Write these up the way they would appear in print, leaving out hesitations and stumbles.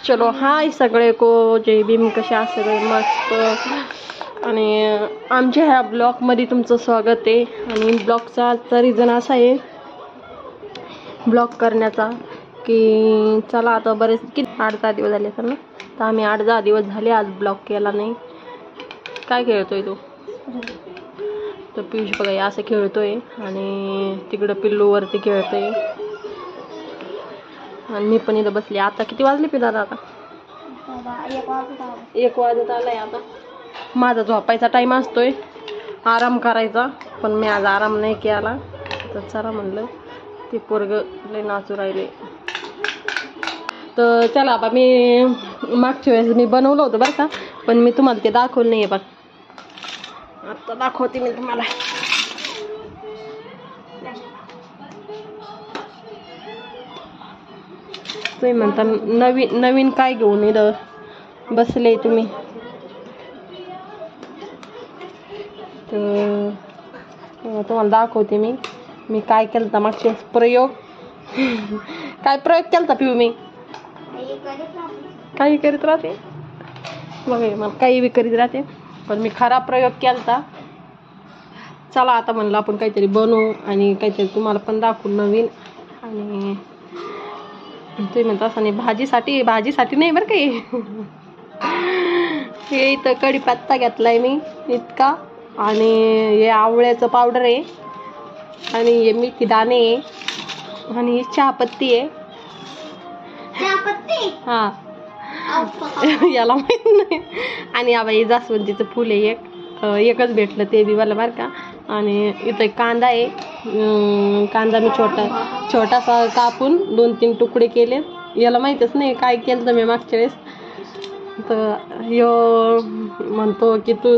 चलो हाय सगळे को जय भीम. कसे आहात सगळे? मस्त. आणि आमच्या ह्या ब्लॉगमध्ये तुमचं स्वागत आहे. आणि ब्लॉगचा आजचा रिझन असा आहे ब्लॉग करण्याचा की चला आता बरेच किती 8-10 दिवस झाले तर ना, तर आम्ही 8-10 दिवस झाले आज ब्लॉग केला नाही. काय खेळतोय तू? तर पियुष बघा असं खेळतोय आणि तिकडं पिल्लूवरती खेळतोय आणि मी पण इथं बसले. आता किती वाजले पिला? आता 1 वाजत आलाय. आता माझा झोपायचा टाइम असतोय, आराम करायचा, पण मी आज आराम नाही केला. तर चला म्हणलं ते पोरग लय नाचू राहिले. तर चला आता मी मागच्या वेळेस मी बनवलं होतं बरं का, पण मी तुम्हाला ते दाखवलं नाही आहे. बघ आता दाखवते मी तुम्हाला. तुम्ही म्हणता नवीन नवीन काय घेऊन इथं बसले तुम्ही? तर तुम्हाला दाखवते मी काय केलं होतं मागच्या प्रयोग. काय प्रयोग केला होता पिऊ? मी काही करीत राहते बघा, मला काही बी करीत राहते, पण मी खरा प्रयोग केला होता. चला आता म्हणलं आपण काहीतरी बनवू आणि काहीतरी तुम्हाला पण दाखवू नवीन. आणि तुम्ही म्हणता असं नाही, भाजीसाठी नाही बरं काही. हे इथं कढीपत्ता घेतलाय मी इतका, आणि हे आवळ्याचं पावडर आहे, आणि हे मेथी दाणे आहे, आणि ही चहापत्ती आहे. हा याला माहित नाही. आणि हे जास्वंदीचं फुल आहे एकच भेटलं ते बी मला बरं का. आणि इथं कांदा आहे, कांदा मी छोटासा कापून 2-3 तुकडे केले. याला माहीतच नाही काय केलं तर मी मागच्या वेळेस. तर ह्यो म्हणतो की तू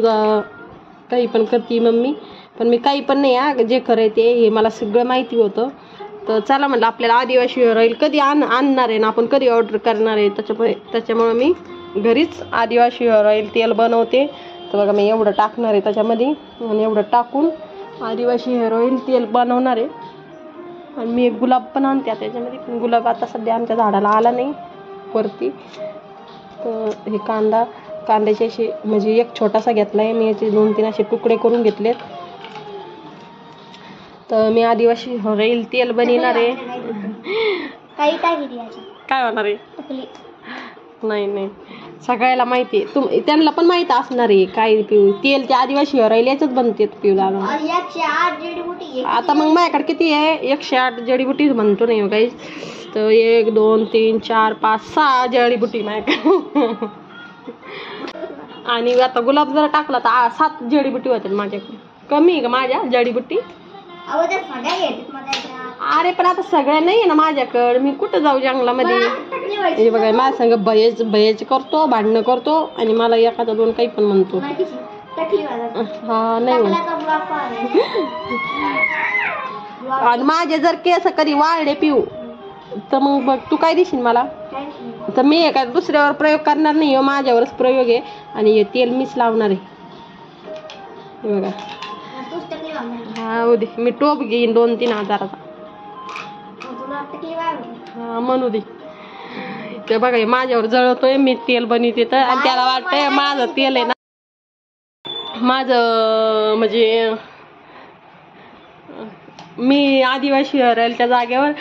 काही पण करते मम्मी, पण मी काही पण नाही हा, जे खरं आहे ते हे मला सगळं माहिती होतं. तर चला म्हणलं आपल्याला आदिवासी हेअर ऑइल कधी आणणार आहे ना, आपण कधी ऑर्डर करणार आहे, त्याच्यामुळे मी घरीच आदिवासी हेअर ऑइल तेल बनवते. तर बघा मी एवढं टाकणार आहे त्याच्यामध्ये, आणि एवढं टाकून आदिवासी हेअर ऑइल तेल बनवणार आहे. आणि मी एक गुलाब पण आणते त्याच्यामध्ये, पण गुलाब आता सध्या आमच्या झाडाला आला नाही वरती. तर हे कांद्याचे असे म्हणजे एक छोटासा घेतला आहे मी, याचे 2-3 असे तुकडे करून घेतलेत. तर मी आदिवासी हेअर ऑइल तेल बनवणार आहे. काय होणार आहे? नाही सगळ्याला माहिती आहे, त्यांना पण माहिती असणार आहे काय पिऊ तेल ते आदिवासी हेअर ऑइल याच्याच बनते पिऊ दादा. आता मग माझ्याकडे किती आहे? 108 जडीबुटी म्हणतो नाही काही. तर 1 2 3 4 5 6 जडीबुटी माझ्याकडे. आणि आता गुलाब जर टाकला तर 7 जडीबुटी होतात माझ्याकडे. कमी आहे का माझ्या जडीबुटी? अरे पण आता सगळ्या नाही आहे ना माझ्याकडे, मी कुठं जाऊ जंगलामध्ये? हे बघा माझ्या संग भयच करतो, भांडणं करतो, आणि मला एखादा 2 काही पण म्हणतो. हा नाही आणि माझे जर केस कधी वाळले पिऊ तर मग बघ तू काय देशील मला? तर मी एका दुसऱ्यावर प्रयोग करणार नाही, माझ्यावरच प्रयोग आहे. आणि हे तेल मीच लावणार आहे. हे बघा हा हो दे, मी टोप घेईन 2-3 हजाराचा. हा म्हणू दे. ते बघा माझ्यावर जळतोय, मी तेल बनवते तर, आणि त्याला वाटतंय माझं तेल आहे ना, माझं म्हणजे मी आदिवासी हेअर ऑइलच्या जागेवर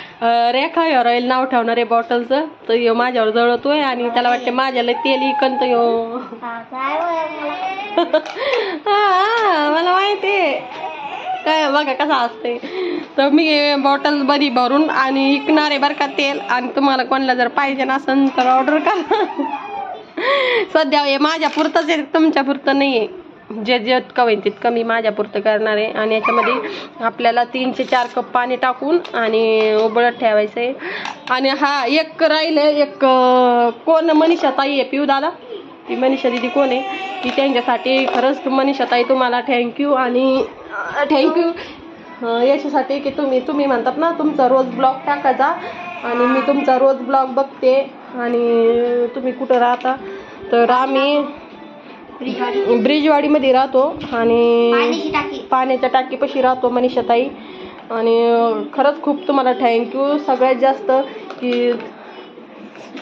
रेखा हेअर ऑइल नाव ठेवणार आहे बॉटलचं. तर ह्यो माझ्यावर जळतोय आणि त्याला वाटते माझ्याला तेल इकंत ह्यो. मला माहिती आहे काय बघा कसं असते. तर मी बॉटल बरी भरून आणि विकणार आहे बरं का तेल. आणि तुम्हाला कोणाला जर पाहिजे नसेल तर ऑर्डर करा. सध्या हे माझ्या पुरतंच आहे, तुमच्या पुरतं नाही आहे. जे जितकं होईल तितकं मी माझ्या पुरतं करणार आहे. आणि याच्यामध्ये आपल्याला 3 ते 4 कप पाणी टाकून आणि उबळत ठेवायचं आहे. आणि हा एक राहिलं एक कोण मनीषा ताई आहे पिऊ दादा, ती मनीषा दिदी कोण आहे ती, त्यांच्यासाठी खरंच मनीषा ताई तुम्हाला थँक्यू. आणि थँक्यू याच्यासाठी की तुम्ही म्हणतात ना तुमचा रोज ब्लॉग टाकायचा, आणि मी तुमचा रोज ब्लॉग बघते. आणि तुम्ही कुठं राहता? तर आम्ही ब्रिजवाडीमध्ये राहतो, आणि पाण्याच्या टाकीपाशी राहतो मनीषाताई. आणि खरंच खूप तुम्हाला थँक्यू सगळ्यात जास्त की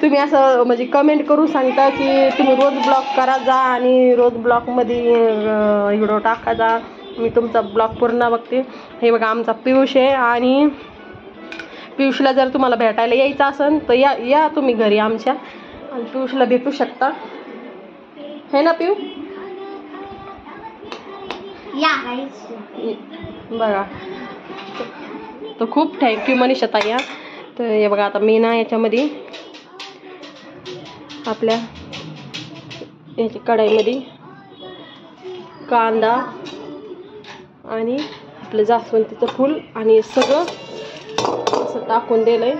तुम्ही असं म्हणजे कमेंट करून सांगता की तुम्ही रोज ब्लॉग करा जा आणि रोज ब्लॉगमध्ये व्हिडिओ टाका जा. मी तुमचा ब्लॉग पूर्ण बघते. हे बघा आमचा पियुष आहे आणि पियुषला जर तुम्हाला भेटायला यायचं असेल तर या तुम्ही घरी आमच्या आणि पियुषला भेटू शकता. हे ना पियू? बघा तर खूप थँक्यू मनीषा ताई. तर हे बघा आता मी ना याच्यामध्ये आपल्या याच्या कढाईमध्ये कांदा आणि आपलं जास्वंदीचं फूल आणि सगळं असं टाकून दिलंय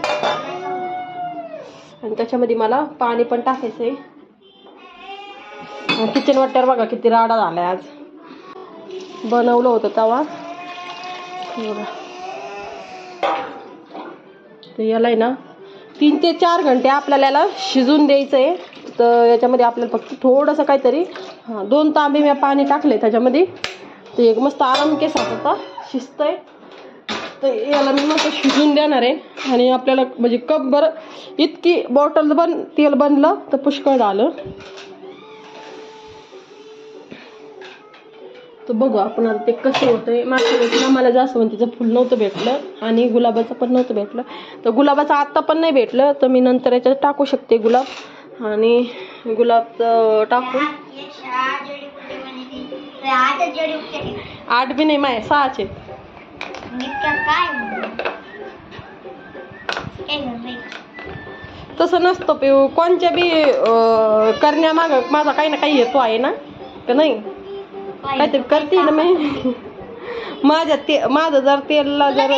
आणि त्याच्यामध्ये मला पाणी पण टाकायचं आहे. किचन वाट्यावर बघा किती राडा झालाय. आज बनवलं होतं तवा. तर याला आहे ना 3 ते 4 घंटे आपल्याला याला शिजून द्यायचं आहे. तर याच्यामध्ये आपल्याला फक्त थोडंसं काहीतरी 2 तांबे मी पाणी टाकले त्याच्यामध्ये. तर एक मस्त आराम केसात आता शिजतंय. तर याला मी मस्त शिजून देणार आहे आणि आपल्याला म्हणजे कप बरं इतकी बॉटल तेल बनलं तर पुष्कळ झालं. तर बघू आपण आता ते कसं होतंय. मागच्या वेळेस ना मला जास्वंदीचं फुल नव्हतं भेटलं आणि गुलाबाचं पण नव्हतं भेटलं. तर गुलाबाचं आत्ता पण नाही भेटलं तर मी नंतर याच्यात टाकू शकते गुलाब आणि गुलाब टाकून 8 बी नाही माय 6चे. तसं नसतं पिऊ. कोणत्या बी करण्यामाग माझा काही ना काही हेतू आहे ना का नाही. काहीतरी करते ना मी. माझं जर तेलला जर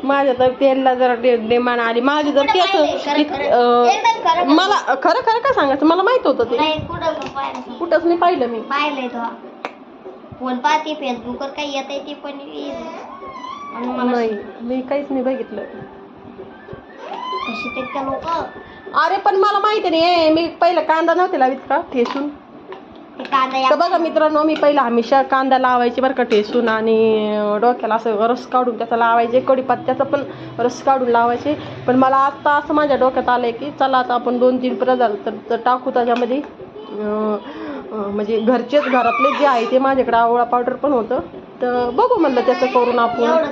माझ्या तर तेलला जर डिमांड आली माझी जर ते मला खरं खरं काय सांगायचं मला माहित होतं ते. कुठंच नाही पाहिलं मी. पाहिलंय तो फोन पाहते फेसबुकवर काही येत आहे ते पण नाही मी काहीच नाही बघितलं. कशी ते लोक. अरे पण मला माहिती नाही. मी पहिला कांदा नव्हते लावित का ठेसून. तर बघा मित्रांनो मी पहिला हमेशा कांदा लावायचे बरं का ठेसून आणि डोक्याला असं रस काढून त्याचा लावायचे. कढीपत्त्याचा पण रस काढून लावायचे. पण मला आत्ता असं माझ्या डोक्यात आलंय की चला आता आपण 2-3 पदार्थ तर टाकू त्याच्यामध्ये. म्हणजे घरातले जे आहे ते माझ्याकडे आवळा पावडर पण होतं. तर बघू म्हणलं त्याचं करून आपण.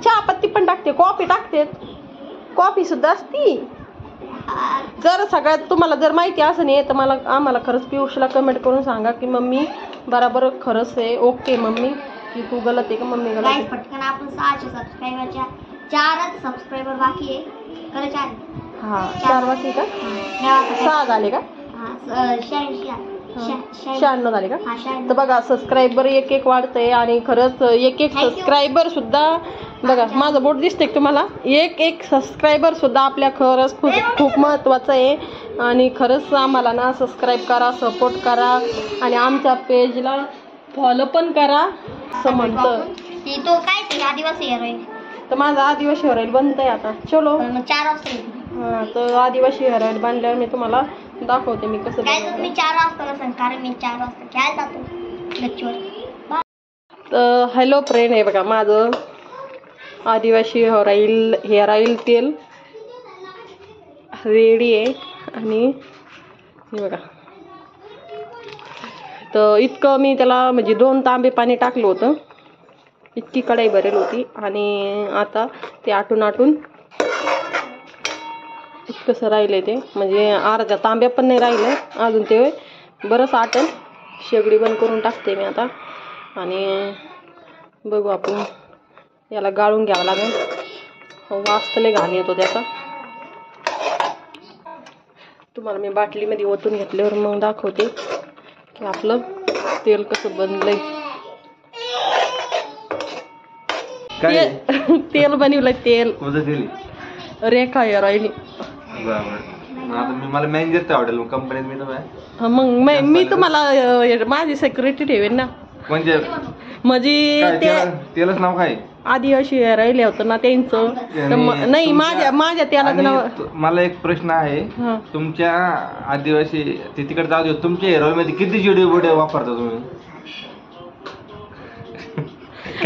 चहापत्ती पण टाकते. कॉफी टाकते. कॉफी सुद्धा असती. जर सगळ्यात तुम्हाला जर माहिती असं नाही तर आम्हाला खरंच पियुषला कमेंट करून सांगा की मम्मी बरोबर खरंच आहे ओके मम्मी की तू गलत आहे का मम्मी गलत आहे. पटकन आपण 600 सबस्क्रायबरच्या 4च सबस्क्रायबर बाकी आहे. खरं 4. हा 4 बाकी का 6 झाले का 96 झाले का. तर बघा सबस्क्रायबर एक वाढतंय आणि खरंच एक सबस्क्रायबर सुद्धा बघा माझं बोट दिसतंय तुम्हाला. एक सबस्क्रायबर सुद्धा आपल्या खरंच खूप महत्त्वाचं आहे. आणि खरंच आम्हाला ना सबस्क्राईब करा सपोर्ट करा आणि आमच्या पेजला फॉलो पण करा असं म्हणतं. तो काय आदिवासी हेअर ऑइल तर माझं आदिवासी हेअर ऑइल बनतंय आता. चलो 4 वाजता. हां तर आदिवासी हेअर ऑइल बांधल्यावर मी तुम्हाला दाखवते मी कसं. मी 4 वाजता कसं कारण मी 4 वाजता खेळायला जातो गच्चीवर. तर हॅलो फ्रेंड हे बघा माझं आदिवासी हेअर ऑइल तेल रेडी आहे आणि हे बघा. तर इतकं मी त्याला म्हणजे 2 तांबे पाणी टाकलं होतं. इतकी कढाई भरेल होती आणि आता ते आटून कसं राहिलंय ते म्हणजे अर्ध्या तांब्या पण नाही राहिलं अजून. ते बरंच आटल. शेगडी बंद करून टाकते मी आता आणि बघू आपण याला गाळून घ्यावं लागेल. वास लय घाण येतो त्याचा. तुम्हाला मी बाटलीमध्ये ओतून घेतल्यावर मग दाखवते की आपलं तेल कसं बनलंय. तेल बनवलंय तेल. रेखा हेअर ऑइल. मला मॅनेजर आवडेल कंपनीत. मग मी तुम्हाला माझी सेक्युरिटी ठेवेन ना. म्हणजे तेलच नाव काय आदिवासी हेअर ऑइल होतं ना त्यांचं. नाही माझ्या तेलाचं नाव. मला एक प्रश्न आहे. तुमच्या आदिवासी ते तिकडे जाऊ दे तुमच्या हेअर ऑइल मध्ये किती जिडे बुडे वापरता तुम्ही.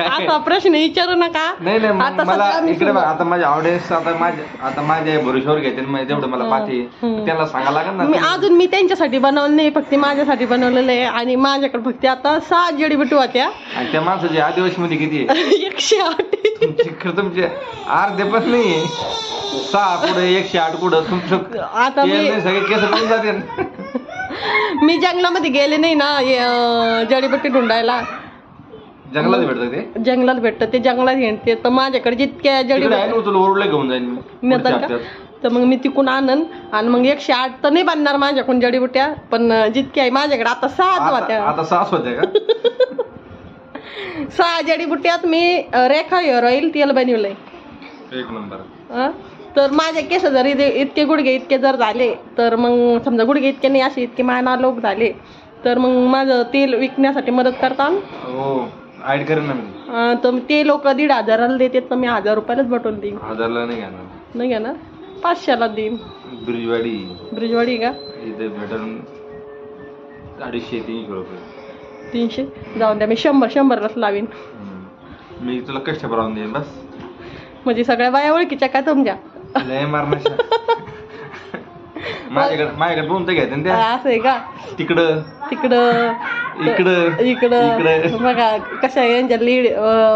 आता प्रश्न विचारू नका. नाही नाही आता मला सगळं मी इकडे बघ, आता माझे ऑडियन्स आता माझ्या भरोश्यावर घेते तेवढं मला पाठी त्यांना सांगायला लागेल मी ना. अजून मी त्यांच्यासाठी बनवलं नाही, फक्त माझ्यासाठी बनवलेलं आहे. आणि माझ्याकडे फक्त आता 6 जडीबुटी होत्या. आणि त्या माणसाचे आदिवासी मध्ये किती आहे? 108. तुमचे अर्धे पण नाही. 6 कुठं 108 कुठं तुमचं आता मी सगळे केस पडून जाते. मी जंगलामध्ये गेले नाही ना जडीबुटी ढूंढायला. जंगलात भेटतं ते? जंगलात भेटतं ते, जंगलात हिंडते. तर माझ्याकडे जितक्या जडीबुटी तुला ओरडले घेऊन जाईन मी नेतात का, तर मग मी तिकून आणन. आणि मग 108 तर नाही बांधणार माझ्याकडून जडीबुट्या, पण जितक्या आहे माझ्याकडे आता 6 होत्या. आता 6 होत्या का? 6 जडीबुट्यात मी रेखा हेअर ऑइल तेल बनवलंय. एक नंबर. तर माझे केस जर इतके गुडघे इतके जर झाले, तर मग समजा गुडघे इतके नाही असे इतके माना लोक झाले, तर मग माझं तेल विकण्यासाठी मदत करता. हो ऍड करेन ना मी. तर ते लोक 1,500 देतात, तर मी 1000 रुपयालाच बटवून देईन. 1000ला नाही घेणार. नाही घेणार, 500ला देईन. ब्रिजवाडी का इथे भेटून 250-300 रुपये. 300 जाऊन द्या, मी 100-100लाच लावीन. मी तुला कष्ट बनवून देईन बस. म्हणजे सगळ्या बाया ओळखीच्या काय तुमच्या? लय मारण्याच्या. माझ्याकडे 2 तर घ्यायचं त्या. असं आहे का? तिकडं तिकडं इकडं इकडं बघा कशा यांच्या लीड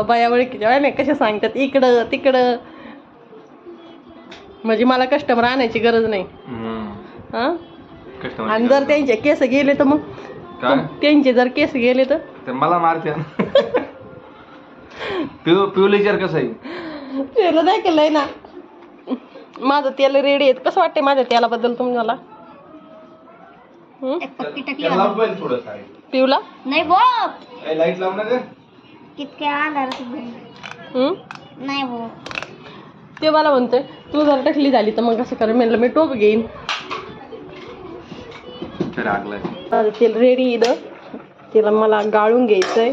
बाया ओळखीच्या नाही कशा सांगतात इकडं तिकडं. म्हणजे मला कस्टमर आणायची गरज नाही. हा, आणि जर त्यांचे केस गेले तर मग त्यांचे जर केस गेले तर मला मारते. पिवलीचर कसं आहे? तेल नाही केलंय ना माझं तेल रेडी आहे. कसं वाटतंय माझ्या तेलाबद्दल तुम्हाला? पिवला नाही बो लाईट लावून ना कितके आला नाही बो. ते मला म्हणतोय तू जर टकली झाली तर मग कसं करेल. म्हणलं मी टोप घेईन. तेल रेडी इथं, तिला मला गाळून घ्यायचंय.